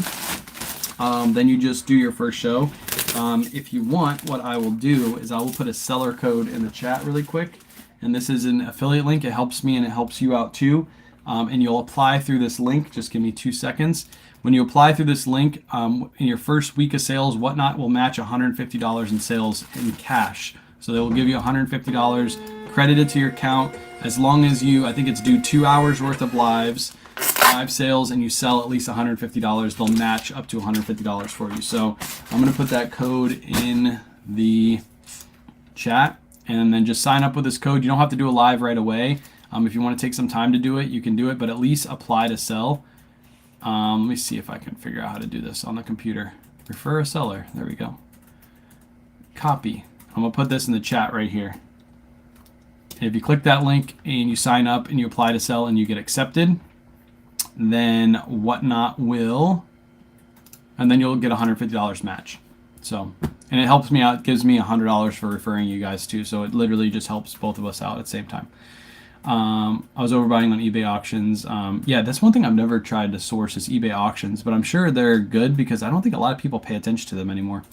then you just do your first show. If you want, what I will do is I will put a seller code in the chat really quick, and this is an affiliate link. It helps me and it helps you out too. And you'll apply through this link. Just give me 2 seconds. When you apply through this link, in your first week of sales, Whatnot will match $150 in sales in cash. So they will give you $150 credited to your account as long as I think it's due 2 hours worth of live sales, and you sell at least $150. They'll match up to $150 for you. So I'm going to put that code in the chat, and then just sign up with this code. You don't have to do a live right away. If you want to take some time to do it, you can do it, but at least apply to sell. Let me see if I can figure out how to do this on the computer. Refer a seller. There we go. Copy. I'm going to put this in the chat right here. If you click that link and you sign up and you apply to sell and you get accepted, then Whatnot will, and then you'll get $150 match. So, and it helps me out. It gives me $100 for referring you guys too. So it literally just helps both of us out at the same time. I was overbuying on eBay auctions. Yeah, that's one thing I've never tried to source is eBay auctions, but I'm sure they're good because I don't think a lot of people pay attention to them anymore.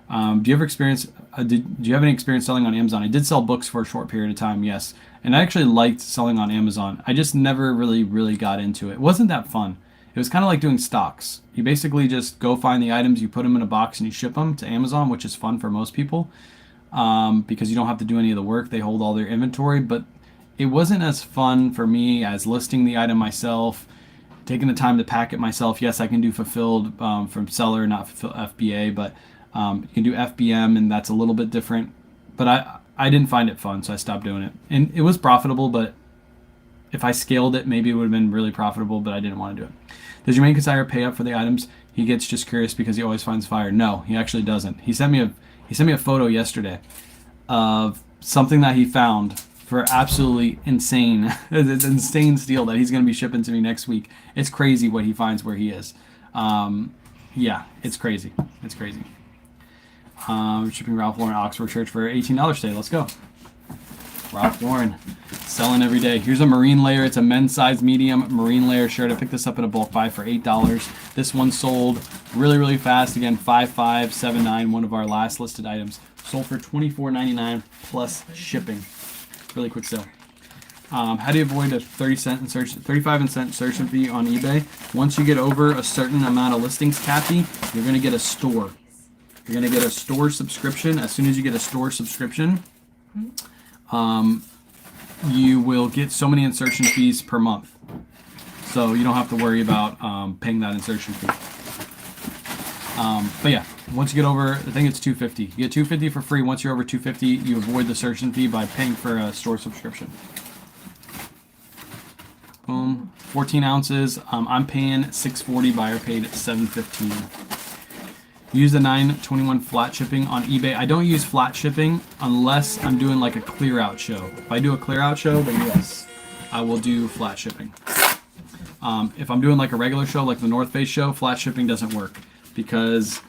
Do you ever experience? Do you have any experience selling on Amazon? I did sell books for a short period of time, yes, and I actually liked selling on Amazon. I just never really got into it. It wasn't that fun. It was kind of like doing stocks. You basically just go find the items, you put them in a box, and you ship them to Amazon, which is fun for most people because you don't have to do any of the work. They hold all their inventory, but it wasn't as fun for me as listing the item myself, taking the time to pack it myself. Yes, I can do fulfilled from seller, not FBA, but you can do FBM, and that's a little bit different. But I didn't find it fun, so I stopped doing it. And it was profitable, but if I scaled it, maybe it would have been really profitable, but I didn't want to do it. Does your main consignor pay up for the items? He gets just curious because he always finds fire. No, he actually doesn't. He sent me a photo yesterday of something that he found for absolutely insane. It's an insane steal that he's going to be shipping to me next week. It's crazy what he finds where he is. Yeah, it's crazy. It's crazy. Shipping Ralph Lauren Oxford Church for $18 today. Let's go. Ralph Lauren, selling every day. Here's a marine layer. It's a men's size medium marine layer shirt. I picked this up in a bulk buy for $8. This one sold really, really fast. Again, 5579, one of our last listed items. Sold for $24.99 plus shipping. Really quick sale. How do you avoid a 35-cent insertion fee on eBay? Once you get over a certain amount of listings, Kathy, you're going to get a store. You're going to get a store subscription. As soon as you get a store subscription, you will get so many insertion fees per month. So you don't have to worry about paying that insertion fee. But yeah, once you get over, I think it's $250. You get $250 for free. Once you're over $250, you avoid the insertion fee by paying for a store subscription. Boom. 14 ounces. I'm paying $6.40. Buyer paid $7.15. Use the $9.21 flat shipping on eBay. I don't use flat shipping unless I'm doing like a clear out show. If I do a clear out show, then yes, I will do flat shipping. If I'm doing like a regular show, like the North Face show, flat shipping doesn't work because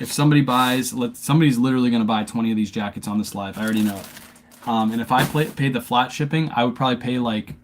if somebody buys, somebody's literally going to buy 20 of these jackets on this live. I already know it. And if I paid the flat shipping, I would probably pay like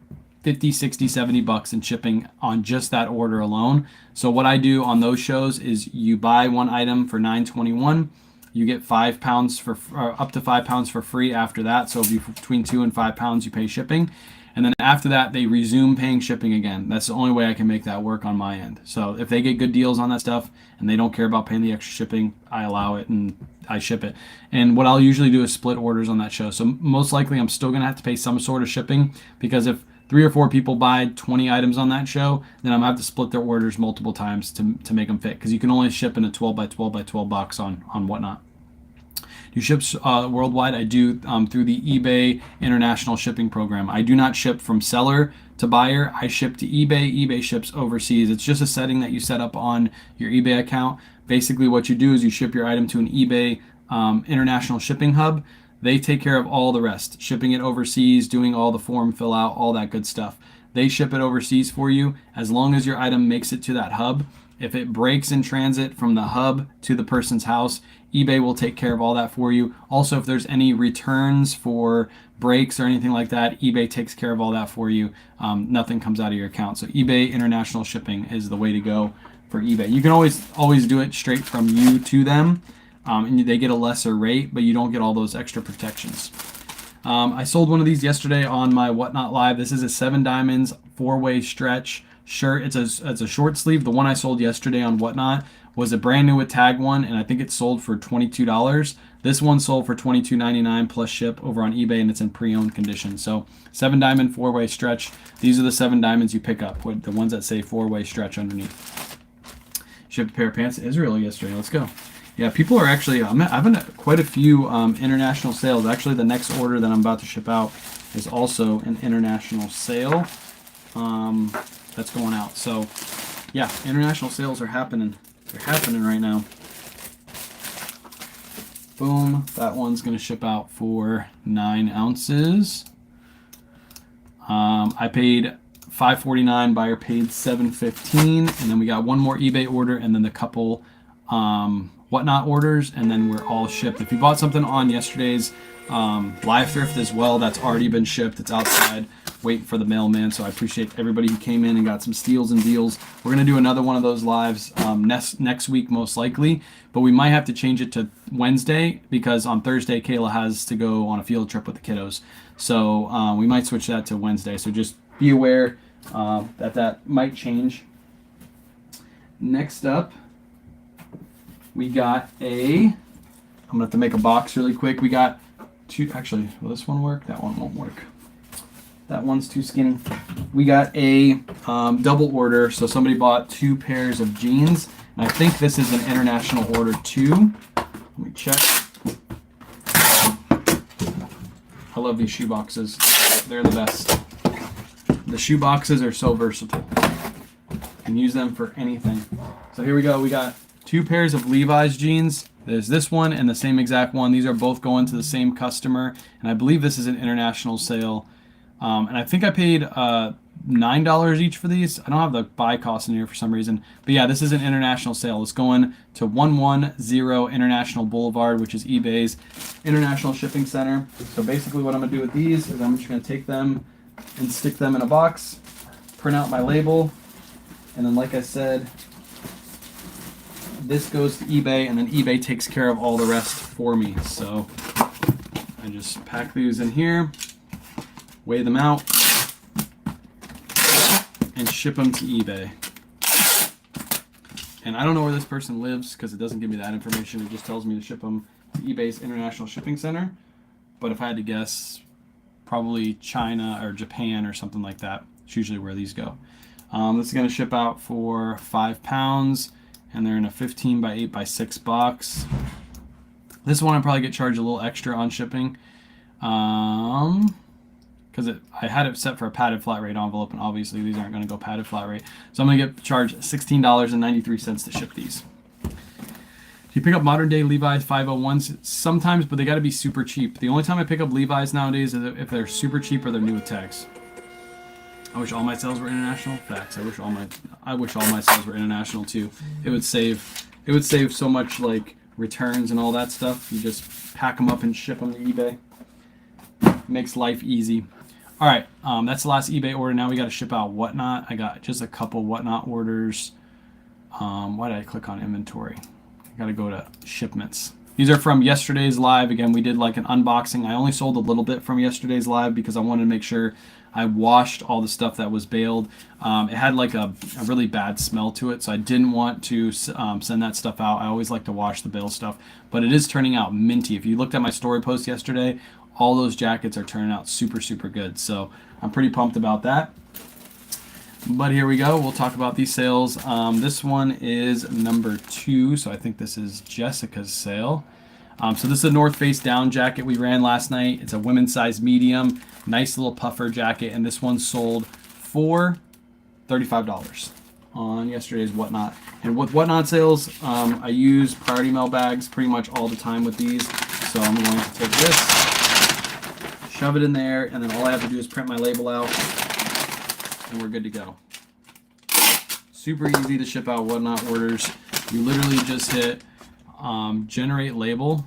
50, 60, 70 bucks in shipping on just that order alone. So what I do on those shows is you buy one item for $9.21, you get 5 pounds for up to 5 pounds for free after that. So if you between 2 and 5 pounds, you pay shipping. And then after that, they resume paying shipping again. That's the only way I can make that work on my end. So if they get good deals on that stuff and they don't care about paying the extra shipping, I allow it and I ship it. And what I'll usually do is split orders on that show. So most likely I'm still going to have to pay some sort of shipping because if 3 or 4 people buy 20 items on that show, then I'm going to have to split their orders multiple times to make them fit because you can only ship in a 12 by 12 by 12 box on Whatnot. Do you ship worldwide? I do through the eBay International Shipping Program. I do not ship from seller to buyer. I ship to eBay. eBay ships overseas. It's just a setting that you set up on your eBay account. Basically, what you do is you ship your item to an eBay International Shipping Hub. They take care of all the rest, shipping it overseas, doing all the form fill out, all that good stuff. They ship it overseas for you as long as your item makes it to that hub. If it breaks in transit from the hub to the person's house, eBay will take care of all that for you. Also, if there's any returns for breaks or anything like that, eBay takes care of all that for you. Nothing comes out of your account. So eBay International Shipping is the way to go for eBay. You can always do it straight from you to them, and they get a lesser rate, but you don't get all those extra protections. I sold one of these yesterday on my Whatnot Live. This is a 7 diamonds 4-way stretch shirt. It's a short sleeve. The one I sold yesterday on Whatnot was a brand new with tag one, and I think it sold for $22. This one sold for $22.99 plus ship over on eBay, and it's in pre-owned condition. So 7 diamond 4-way stretch. These are the 7 diamonds you pick up, with the ones that say 4-way stretch underneath. Shipped a pair of pants to Israel yesterday. Let's go. Yeah, people are actually, I'm having quite a few international sales. Actually, the next order that I'm about to ship out is also an international sale that's going out. So, yeah, international sales are happening. They're happening right now. Boom. That one's going to ship out for 9 ounces. I paid $5.49. Buyer paid $7.15. And then we got one more eBay order and then the couple Whatnot orders, and then we're all shipped. If you bought something on yesterday's live thrift as well, that's already been shipped. It's outside waiting for the mailman. So I appreciate everybody who came in and got some steals and deals. We're going to do another one of those lives next week most likely, but we might have to change it to Wednesday because on Thursday Kayla has to go on a field trip with the kiddos. So we might switch that to Wednesday. So just be aware that might change. Next up, we got I'm gonna have to make a box really quick. We got 2, actually, will this one work? That one won't work. That one's too skinny. We got a double order. So somebody bought 2 pairs of jeans. And I think this is an international order too. Let me check. I love these shoe boxes. They're the best. The shoe boxes are so versatile. You can use them for anything. So here we go. We got 2 pairs of Levi's jeans. There's this one and the same exact one. These are both going to the same customer, and I believe this is an international sale. And I think I paid $9 each for these. I don't have the buy cost in here for some reason. But yeah, this is an international sale. It's going to 110 International Boulevard, which is eBay's international shipping center. So basically what I'm going to do with these is I'm just going to take them and stick them in a box, print out my label, and then like I said, this goes to eBay, and then eBay takes care of all the rest for me. So I just pack these in here, weigh them out, and ship them to eBay. And I don't know where this person lives because it doesn't give me that information. It just tells me to ship them to eBay's International Shipping Center. But if I had to guess, probably China or Japan or something like that. It's usually where these go. This is going to ship out for 5 pounds, and they're in a 15 by 8 by 6 box. This one I probably get charged a little extra on shipping. Because I had it set for a padded flat rate envelope, and obviously these aren't going to go padded flat rate. So I'm going to get charged $16.93 to ship these. Do you pick up modern day Levi's 501s? Sometimes, but they got to be super cheap. The only time I pick up Levi's nowadays is if they're super cheap or they're new with tags. I wish all my sales were international. Facts. I wish all my sales were international too. It would save so much like returns and all that stuff. You just pack them up and ship them to eBay. Makes life easy. All right, that's the last eBay order. Now we got to ship out Whatnot. I got just a couple Whatnot orders. Why did I click on inventory? I got to go to shipments. These are from yesterday's live. Again, we did like an unboxing. I only sold a little bit from yesterday's live because I wanted to make sure I washed all the stuff that was baled. It had like a really bad smell to it, so I didn't want to send that stuff out. I always like to wash the bale stuff, but it is turning out minty. If you looked at my story post yesterday, all those jackets are turning out super, super good. So I'm pretty pumped about that. But here we go. We'll talk about these sales. This one is number 2, so I think this is Jessica's sale. So this is a North Face down jacket we ran last night. It's a women's size medium, nice little puffer jacket, and this one sold for $35 on yesterday's Whatnot. And with Whatnot sales, I use priority mail bags pretty much all the time with these. So I'm going to take this, shove it in there, and then all I have to do is print my label out, and we're good to go. Super easy to ship out Whatnot orders. You literally just hit generate label.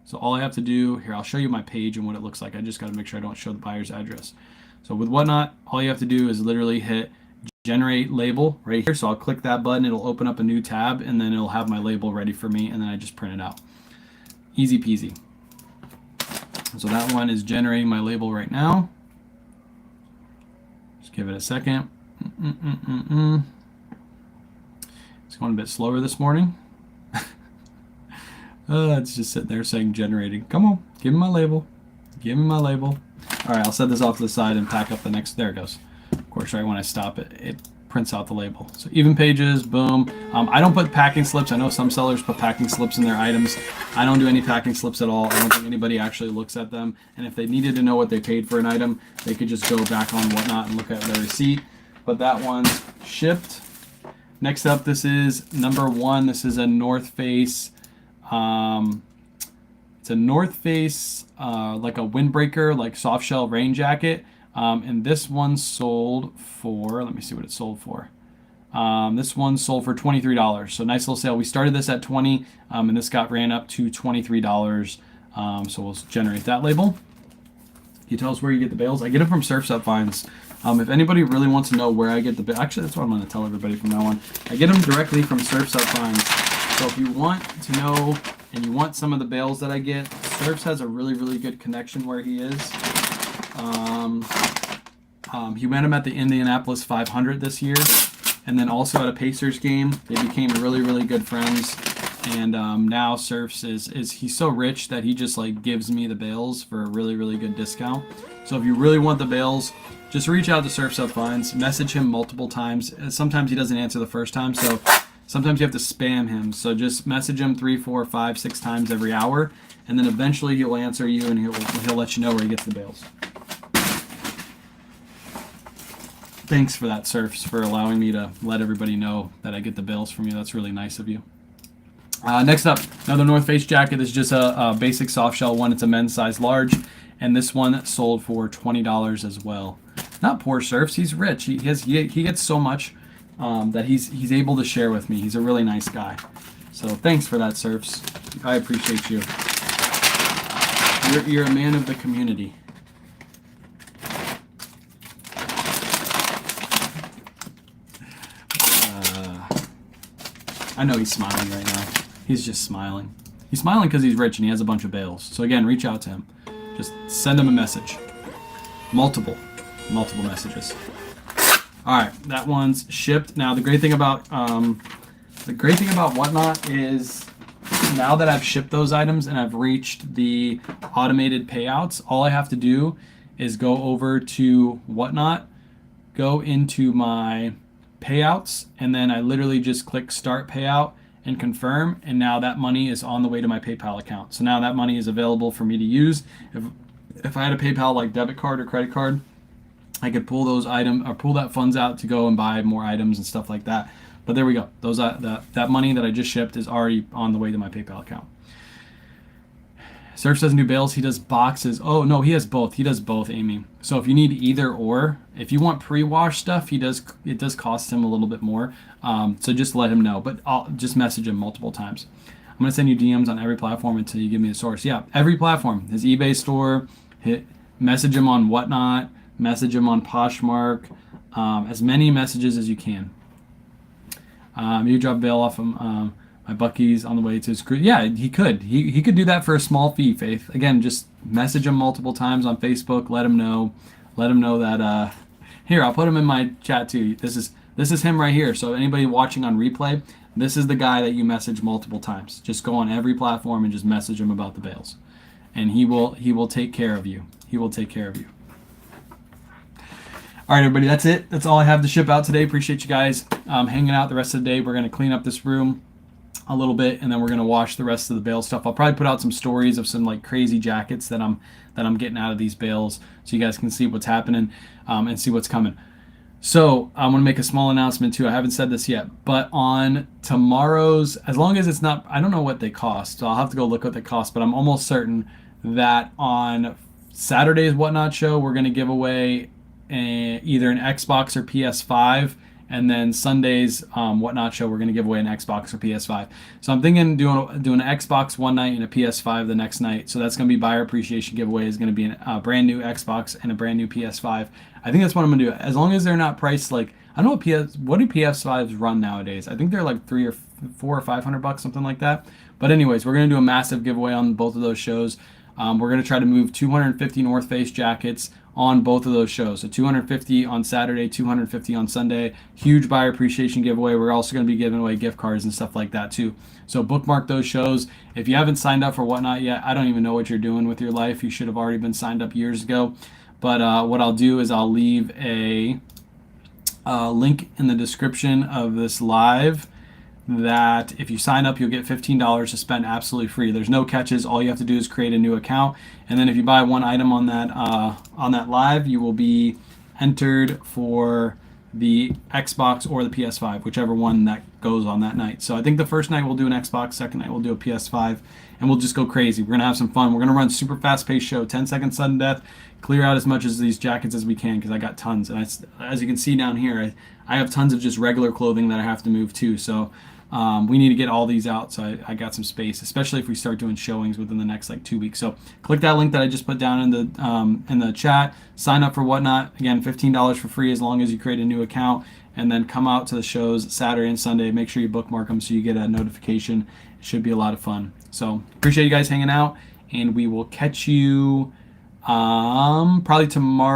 So all I have to do here, I'll show you my page and what it looks like. I just got to make sure I don't show the buyer's address. So with Whatnot, all you have to do is literally hit generate label right here. So I'll click that button, it'll open up a new tab, and then it'll have my label ready for me, and then I just print it out. Easy peasy. So that one is generating my label right now. Just give it a second. It's going a bit slower this morning. It's just sitting there saying generating. Come on, give me my label. Give me my label. All right, I'll set this off to the side and pack up the next. There it goes. Of course, right when I stop it, it prints out the label. So even pages, boom. I don't put packing slips. I know some sellers put packing slips in their items. I don't do any packing slips at all. I don't think anybody actually looks at them. And if they needed to know what they paid for an item, they could just go back on Whatnot and look at their receipt. But that one's shipped. Next up, this is number 1. This is a North Face. It's a North Face, like a windbreaker, like soft shell rain jacket. And this one sold for, let me see what it sold for. This one sold for $23. So nice little sale. We started this at $20, and this ran up to $23. So we'll generate that label. Can you tell us where you get the bales? I get it from Surf's Up Finds. If anybody really wants to know where I get the bales, actually that's what I'm going to tell everybody from now on. I get them directly from Surf's Up Finds. So if you want to know and you want some of the bales that I get, Surfs has a really, really good connection where he is. He met him at the Indianapolis 500 this year, and then also at a Pacers game. They became really, really good friends. And now Surfs he's so rich that he just like gives me the bales for a really, really good discount. So if you really want the bales, just reach out to Surf's Up Finds, message him multiple times. Sometimes he doesn't answer the first time, so sometimes you have to spam him. So just message him 3, 4, 5, 6 times every hour, and then eventually he'll answer you and he'll let you know where he gets the bales. Thanks for that, Surfs, for allowing me to let everybody know that I get the bales from you. That's really nice of you. Next up, another North Face jacket. This is just a basic soft shell one. It's a men's size large, and this one sold for $20 as well. Not poor Surfs. He's rich. He gets so much that he's able to share with me. He's a really nice guy. So thanks for that, Surfs. I appreciate you. You're a man of the community. I know he's smiling right now. He's just smiling. He's smiling because he's rich and he has a bunch of bales. So again, reach out to him. Just send him a message. Multiple messages. All right, that one's shipped. Now the great thing about Whatnot is now that I've shipped those items and I've reached the automated payouts, all I have to do is go over to Whatnot, go into my payouts, and then I literally just click start payout and confirm, and now that money is on the way to my PayPal account. So now that money is available for me to use. If I had a PayPal like debit card or credit card, I could pull those items or pull that funds out to go and buy more items and stuff like that. But there we go. Those that money that I just shipped is already on the way to my PayPal account. Surf doesn't do bales, he does boxes. Oh no, he has both. He does both, Amy. So if you need either or, if you want pre-wash stuff, it does cost him a little bit more. So just let him know. But I'll just message him multiple times. I'm gonna send you DMs on every platform until you give me the source. Yeah, every platform. His eBay store, message him on Whatnot, message him on Poshmark, as many messages as you can. You drop bail off him. My Bucky's on the way to his cruise. Yeah, he could. He could do that for a small fee, Faith. Again, just message him multiple times on Facebook. Let him know. Let him know that. Here, I'll put him in my chat too. This is him right here. So anybody watching on replay, this is the guy that you message multiple times. Just go on every platform and just message him about the bales, and he will take care of you. He will take care of you. All right, everybody, that's it. That's all I have to ship out today. Appreciate you guys hanging out the rest of the day. We're going to clean up this room a little bit, and then we're going to wash the rest of the bale stuff. I'll probably put out some stories of some like crazy jackets that I'm getting out of these bales so you guys can see what's happening and see what's coming. So I want to make a small announcement too. I haven't said this yet, but on tomorrow's, as long as it's not, I don't know what they cost, so I'll have to go look what they cost, but I'm almost certain that on Saturday's Whatnot show, we're going to give away either an Xbox or PS5, and then Sunday's Whatnot show, we're going to give away an Xbox or PS5. So I'm thinking doing an Xbox one night and a PS5 the next night. So that's going to be buyer appreciation giveaway. Is going to be a brand new Xbox and a brand new PS5. I think that's what I'm going to do. As long as they're not priced like, I don't know what do PS5s run nowadays? I think they're like $300 or $500, something like that. But anyways, we're going to do a massive giveaway on both of those shows. We're going to try to move 250 North Face jackets on both of those shows. So 250 on Saturday, 250 on Sunday. Huge buyer appreciation giveaway. We're also going to be giving away gift cards and stuff like that too. So bookmark those shows. If you haven't signed up for Whatnot yet, I don't even know what you're doing with your life. You should have already been signed up years ago. But what I'll do is I'll leave a link in the description of this live that if you sign up, you'll get $15 to spend absolutely free. There's no catches. All you have to do is create a new account, and then if you buy one item on that live, you will be entered for the Xbox or the PS5, whichever one that goes on that night. So I think the first night we'll do an Xbox, second night we'll do a PS5, and we'll just go crazy. We're gonna have some fun. We're gonna run super fast-paced show, 10-second sudden death, clear out as much of these jackets as we can because I got tons. And as you can see down here, I have tons of just regular clothing that I have to move too. So we need to get all these out, so I got some space, especially if we start doing showings within the next like 2 weeks. So click that link that I just put down in the chat. Sign up for Whatnot. Again, $15 for free as long as you create a new account, and then come out to the shows Saturday and Sunday. Make sure you bookmark them so you get a notification. It should be a lot of fun. So appreciate you guys hanging out, and we will catch you probably tomorrow.